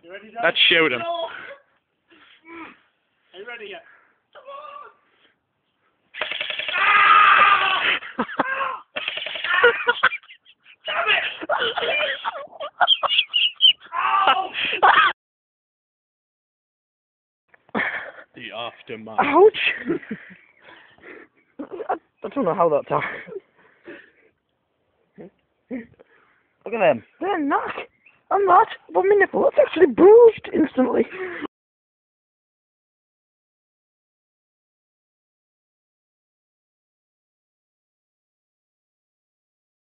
You ready, Dad? That showed him. No. Are you ready yet? Come on! Damn it! The aftermath. Ouch! I don't know how that time. Look at them. They're not. I'm not. But my nipple, that's actually bruised instantly.